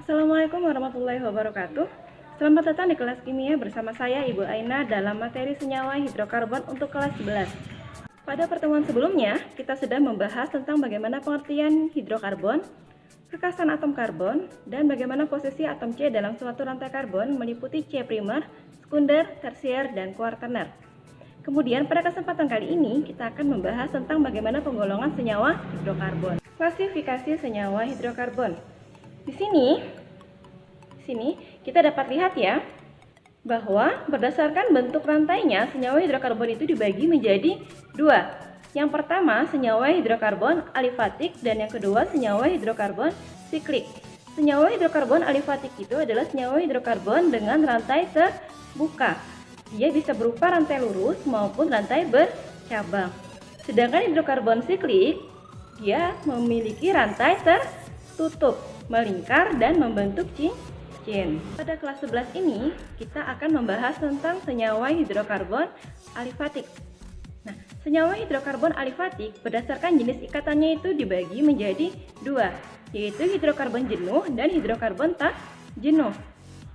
Assalamualaikum warahmatullahi wabarakatuh. Selamat datang di kelas kimia bersama saya Ibu Aina dalam materi senyawa hidrokarbon untuk kelas 11. Pada pertemuan sebelumnya, kita sudah membahas tentang bagaimana pengertian hidrokarbon, kekasan atom karbon, dan bagaimana posisi atom C dalam suatu rantai karbon meliputi C primer, sekunder, tersier, dan kuartener. Kemudian pada kesempatan kali ini kita akan membahas tentang bagaimana penggolongan senyawa hidrokarbon. Klasifikasi senyawa hidrokarbon. Di sini kita dapat lihat ya bahwa berdasarkan bentuk rantainya senyawa hidrokarbon itu dibagi menjadi dua. Yang pertama senyawa hidrokarbon alifatik dan yang kedua senyawa hidrokarbon siklik. Senyawa hidrokarbon alifatik itu adalah senyawa hidrokarbon dengan rantai terbuka. Dia bisa berupa rantai lurus maupun rantai bercabang. Sedangkan hidrokarbon siklik, dia memiliki rantai tertutup, melingkar dan membentuk cincin. Pada kelas 11 ini, kita akan membahas tentang senyawa hidrokarbon alifatik. Nah, senyawa hidrokarbon alifatik berdasarkan jenis ikatannya itu dibagi menjadi dua, yaitu hidrokarbon jenuh dan hidrokarbon tak jenuh.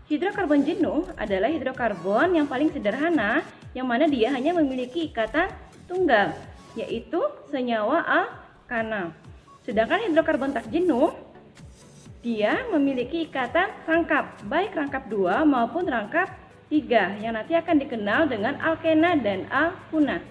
Hidrokarbon jenuh adalah hidrokarbon yang paling sederhana, yang mana dia hanya memiliki ikatan tunggal, yaitu senyawa alkana. Sedangkan hidrokarbon tak jenuh, dia memiliki ikatan rangkap, baik rangkap 2 maupun rangkap 3, yang nanti akan dikenal dengan alkena dan alkuna.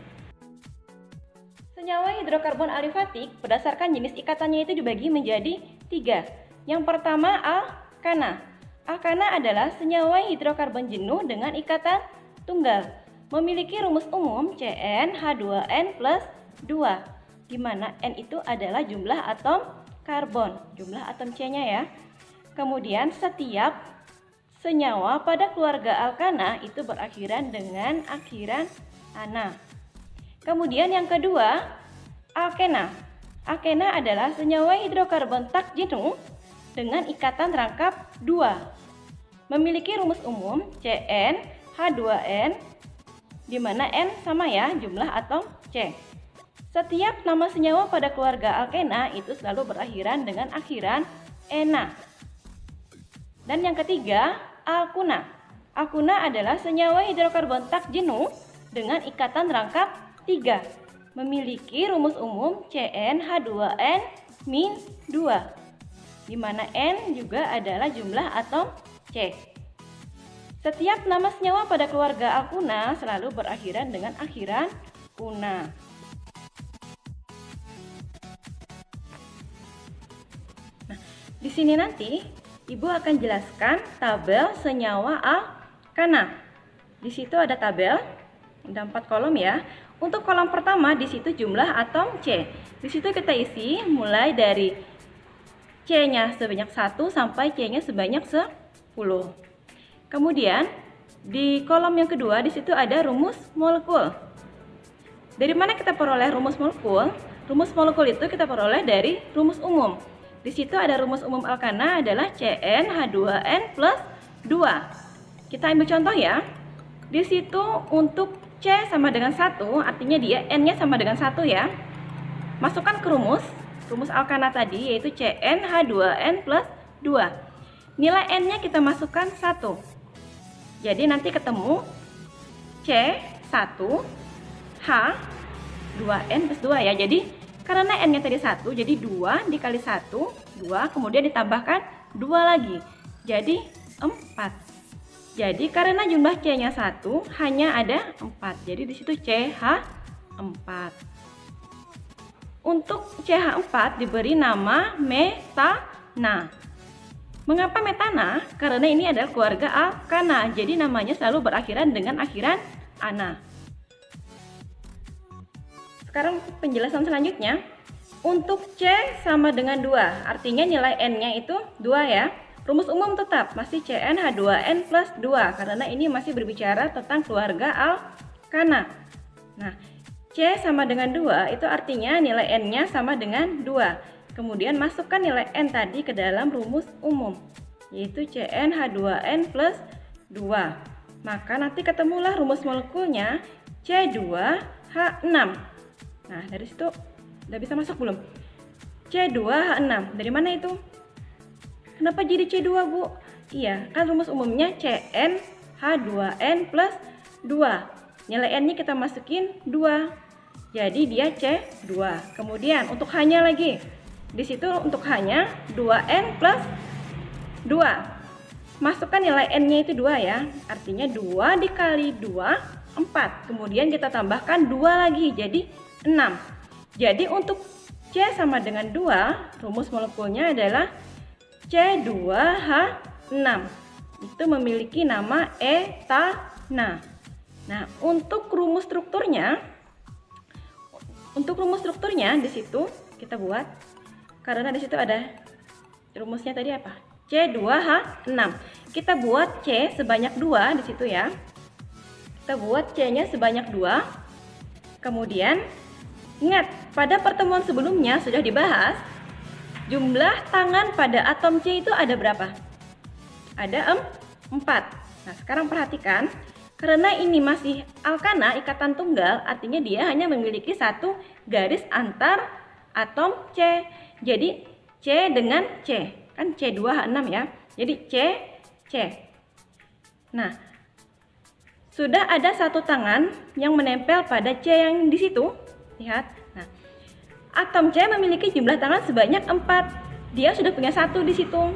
Senyawa hidrokarbon alifatik berdasarkan jenis ikatannya itu dibagi menjadi 3. Yang pertama alkana. Alkana adalah senyawa hidrokarbon jenuh dengan ikatan tunggal, memiliki rumus umum CnH2n plus 2, di mana N itu adalah jumlah atom karbon, jumlah atom C-nya ya. Kemudian setiap senyawa pada keluarga alkana itu berakhiran dengan akhiran ana. Kemudian yang kedua, alkena. Alkena adalah senyawa hidrokarbon tak jenuh dengan ikatan rangkap 2. Memiliki rumus umum CnH2n, di mana N sama ya jumlah atom C. Setiap nama senyawa pada keluarga alkena itu selalu berakhiran dengan akhiran ena. Dan yang ketiga, alkuna. Alkuna adalah senyawa hidrokarbon tak jenuh dengan ikatan rangkap 3. Memiliki rumus umum CnH2n-2, di mana N juga adalah jumlah atom C. Setiap nama senyawa pada keluarga alkuna selalu berakhiran dengan akhiran una. Nah, di sini nanti Ibu akan jelaskan tabel senyawa alkana. Di situ ada tabel, ada 4 kolom ya. Untuk kolom pertama di situ jumlah atom C. Di situ kita isi mulai dari C-nya sebanyak 1 sampai C-nya sebanyak 10. Kemudian di kolom yang kedua di situ ada rumus molekul. Dari mana kita peroleh rumus molekul? Rumus molekul itu kita peroleh dari rumus umum. Di situ ada rumus umum alkana adalah CnH2n plus 2. Kita ambil contoh ya. Di situ untuk C sama dengan 1, artinya dia N-nya sama dengan 1 ya. Masukkan ke rumus alkana tadi yaitu CnH2n plus 2. Nilai N-nya kita masukkan 1. Jadi nanti ketemu C1 H2n plus 2 ya. Jadi karena N-nya tadi 1, jadi 2 dikali 1, 2, kemudian ditambahkan 2 lagi. Jadi 4. Jadi karena jumlah C-nya 1, hanya ada 4. Jadi di situ CH4. Untuk CH4 diberi nama metana. Mengapa metana? Karena ini adalah keluarga alkana. Jadi namanya selalu berakhiran dengan akhiran ana. Sekarang penjelasan selanjutnya. Untuk C sama dengan 2, artinya nilai N-nya itu 2 ya. Rumus umum tetap masih CnH2n plus 2 karena ini masih berbicara tentang keluarga alkana. Nah, C sama dengan 2 itu artinya nilai N-nya sama dengan 2. Kemudian masukkan nilai N tadi ke dalam rumus umum, yaitu CnH2n plus 2. Maka nanti ketemulah rumus molekulnya C2H6. Nah, dari situ udah bisa masuk belum? C2H6. Dari mana itu? Kenapa jadi C2, Bu? Iya, kan rumus umumnya CnH2n plus 2. Nilai N-nya kita masukin 2. Jadi dia C2. Kemudian untuk H-nya lagi. Di situ untuk H-nya 2N plus 2. Masukkan nilai N-nya itu 2 ya. Artinya 2 dikali 2, 4. Kemudian kita tambahkan 2 lagi, jadi 6. Jadi untuk C sama dengan 2, rumus molekulnya adalah C2H6. Itu memiliki nama etana. Nah, untuk rumus strukturnya di situ kita buat, karena di situ ada rumusnya tadi apa? C2H6. Kita buat C sebanyak 2 di situ ya. Kita buat C-nya sebanyak 2. Kemudian ingat, pada pertemuan sebelumnya sudah dibahas jumlah tangan pada atom C itu ada berapa? Ada 4. Nah, sekarang perhatikan, karena ini masih alkana, ikatan tunggal, artinya dia hanya memiliki satu garis antar atom C. Jadi C dengan C, kan C2H6 ya. Jadi C. Nah, sudah ada satu tangan yang menempel pada C yang di situ. Lihat. Nah, atom C memiliki jumlah tangan sebanyak 4. Dia sudah punya satu di situ.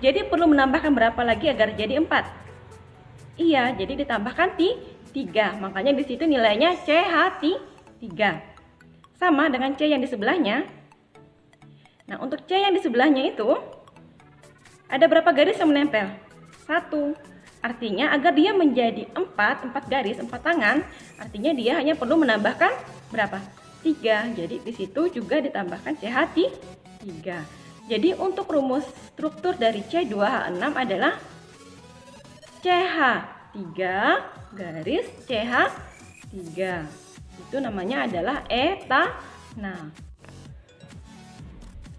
Jadi perlu menambahkan berapa lagi agar jadi 4? Iya, jadi ditambahkan 3. Makanya di situ nilainya CH3. Sama dengan C yang di sebelahnya. Nah, untuk C yang di sebelahnya itu ada berapa garis yang menempel? 1. Artinya agar dia menjadi 4 garis, 4 tangan, artinya dia hanya perlu menambahkan berapa? 3. Jadi di situ juga ditambahkan CH3. Jadi untuk rumus struktur dari C2H6 adalah CH3 garis CH3. Itu namanya adalah etana.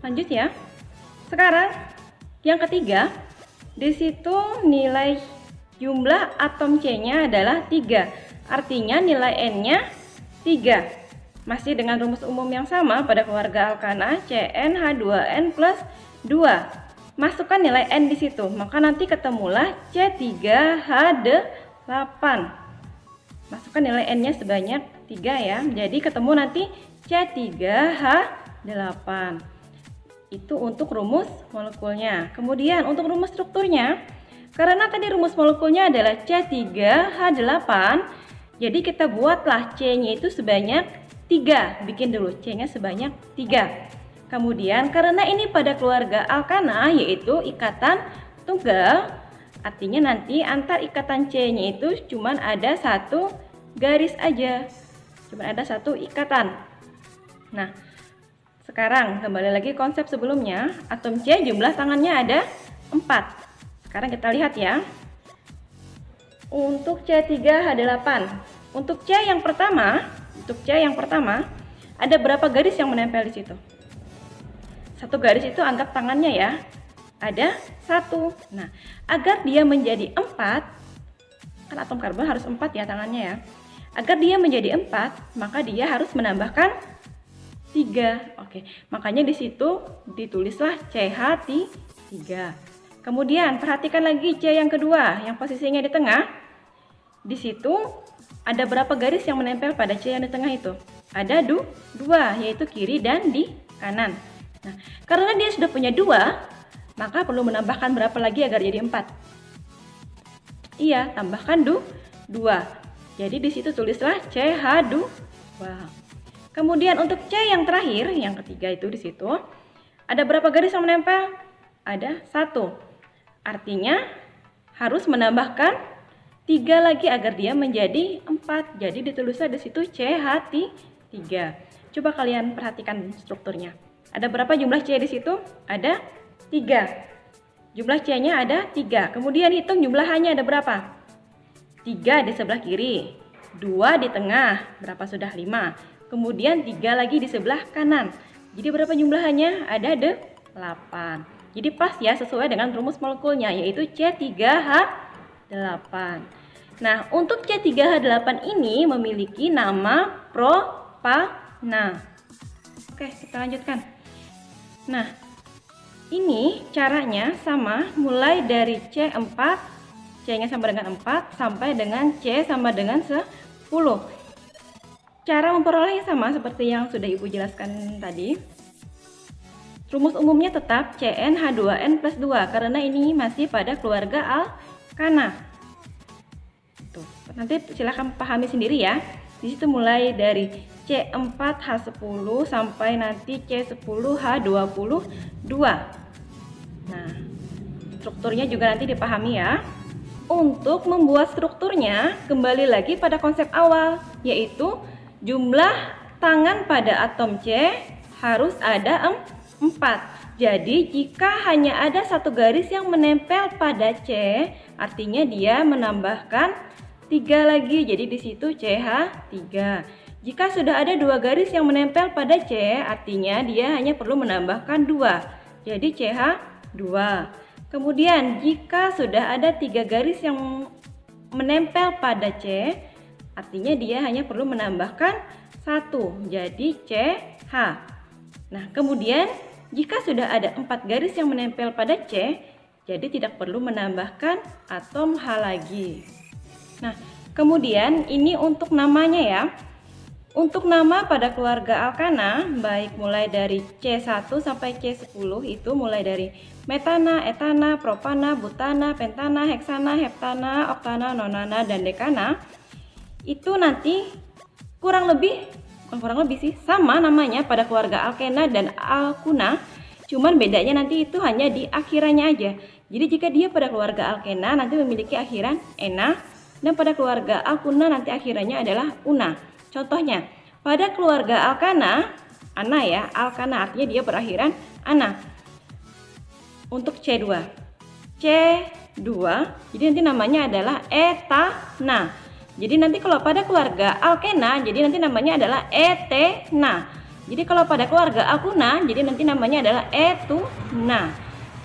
Lanjut ya. Sekarang yang ketiga, di situ nilai jumlah atom C-nya adalah 3. Artinya nilai N-nya 3. Masih dengan rumus umum yang sama pada keluarga alkana, CnH2n plus 2. Masukkan nilai N di situ, maka nanti ketemulah C3H8. Masukkan nilai N-nya sebanyak 3 ya. Jadi ketemu nanti C3H8. Itu untuk rumus molekulnya. Kemudian untuk rumus strukturnya, karena tadi rumus molekulnya adalah C3H8, jadi kita buatlah C-nya itu sebanyak 3. Bikin dulu C-nya sebanyak 3. Kemudian karena ini pada keluarga alkana, yaitu ikatan tunggal, artinya nanti antar ikatan C-nya itu cuma ada satu garis aja. Cuma ada satu ikatan. Nah, sekarang kembali lagi konsep sebelumnya, atom C jumlah tangannya ada 4. Sekarang kita lihat ya. Untuk C3H8, untuk C yang pertama, ada berapa garis yang menempel di situ? Satu garis itu anggap tangannya ya. Ada 1. Nah, agar dia menjadi 4, kan atom karbon harus 4 ya tangannya ya. Agar dia menjadi 4, maka dia harus menambahkan 3. Oke, makanya di situ ditulislah CH3. Kemudian perhatikan lagi C yang kedua, yang posisinya di tengah. Di situ ada berapa garis yang menempel pada C yang di tengah itu? Ada 2, yaitu kiri dan di kanan. Nah, karena dia sudah punya 2, maka perlu menambahkan berapa lagi agar jadi 4? Iya, tambahkan 2. Jadi di situ tulislah CH2. Kemudian untuk C yang terakhir, yang ketiga itu di situ, ada berapa garis yang menempel? Ada 1. Artinya harus menambahkan 3 lagi agar dia menjadi 4. Jadi ditulisnya di situ CH3. Coba kalian perhatikan strukturnya. Ada berapa jumlah C di situ? Ada 3. Jumlah C-nya ada 3. Kemudian hitung jumlah H-nya ada berapa? 3 di sebelah kiri, 2 di tengah. Berapa sudah? 5. Kemudian 3 lagi di sebelah kanan. Jadi berapa jumlahnya? Ada 8. Jadi pas ya, sesuai dengan rumus molekulnya, yaitu C3H8. Nah, untuk C3H8 ini memiliki nama propana. Oke, kita lanjutkan. Nah, Ini caranya sama, mulai dari C4, C-nya sama dengan 4, sampai dengan C sama dengan 10. Cara memperolehnya sama seperti yang sudah Ibu jelaskan tadi. Rumus umumnya tetap CnH2n plus 2, karena ini masih pada keluarga alkana. Tuh, nanti silahkan pahami sendiri ya. Di situ mulai dari C4H10 sampai nanti C10H22. Nah, strukturnya juga nanti dipahami ya. Untuk membuat strukturnya, kembali lagi pada konsep awal, yaitu jumlah tangan pada atom C harus ada 4. Jadi jika hanya ada satu garis yang menempel pada C, artinya dia menambahkan 3 lagi, jadi di situ CH3. Jika sudah ada 2 garis yang menempel pada C, artinya dia hanya perlu menambahkan 2, jadi CH2. Kemudian jika sudah ada 3 garis yang menempel pada C, artinya dia hanya perlu menambahkan 1, jadi CH. Nah, kemudian jika sudah ada 4 garis yang menempel pada C, jadi tidak perlu menambahkan atom H lagi. Nah, kemudian ini untuk namanya ya. Untuk nama pada keluarga alkana, baik mulai dari C1 sampai C10 itu mulai dari metana, etana, propana, butana, pentana, heksana, heptana, oktana, nonana, dan dekana. Itu nanti kurang lebih sih sama namanya pada keluarga alkena dan alkuna, cuman bedanya nanti itu hanya di akhirannya aja. Jadi jika dia pada keluarga alkena nanti memiliki akhiran ena, dan pada keluarga alkuna nanti akhirannya adalah una. Contohnya, pada keluarga alkana, ana ya, alkana artinya dia berakhiran ana. Untuk C2, jadi nanti namanya adalah etana. Jadi nanti kalau pada keluarga alkena, jadi nanti namanya adalah etena. Jadi kalau pada keluarga alkuna, jadi nanti namanya adalah etuna.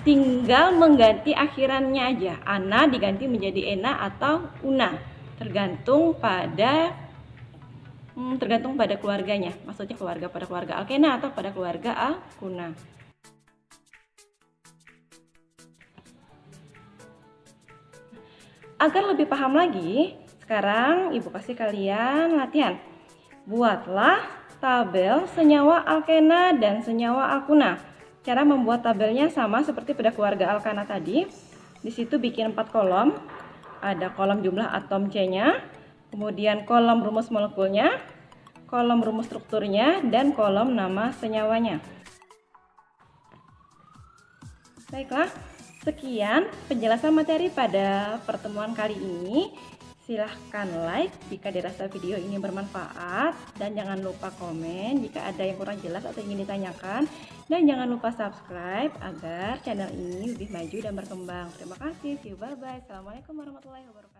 Tinggal mengganti akhirannya aja. Ana diganti menjadi ena atau una. Tergantung pada keluarganya. Maksudnya pada keluarga alkena atau pada keluarga alkuna. Agar lebih paham lagi, sekarang Ibu kasih kalian latihan. Buatlah tabel senyawa alkena dan senyawa alkuna. Cara membuat tabelnya sama seperti pada keluarga alkana tadi. Di situ bikin 4 kolom. Ada kolom jumlah atom C-nya, kemudian kolom rumus molekulnya, kolom rumus strukturnya, dan kolom nama senyawanya. Baiklah, sekian penjelasan materi pada pertemuan kali ini. Silahkan like jika dirasa video ini bermanfaat, dan jangan lupa komen jika ada yang kurang jelas atau ingin ditanyakan, dan jangan lupa subscribe agar channel ini lebih maju dan berkembang. Terima kasih, see you, bye bye. Assalamualaikum warahmatullahi wabarakatuh.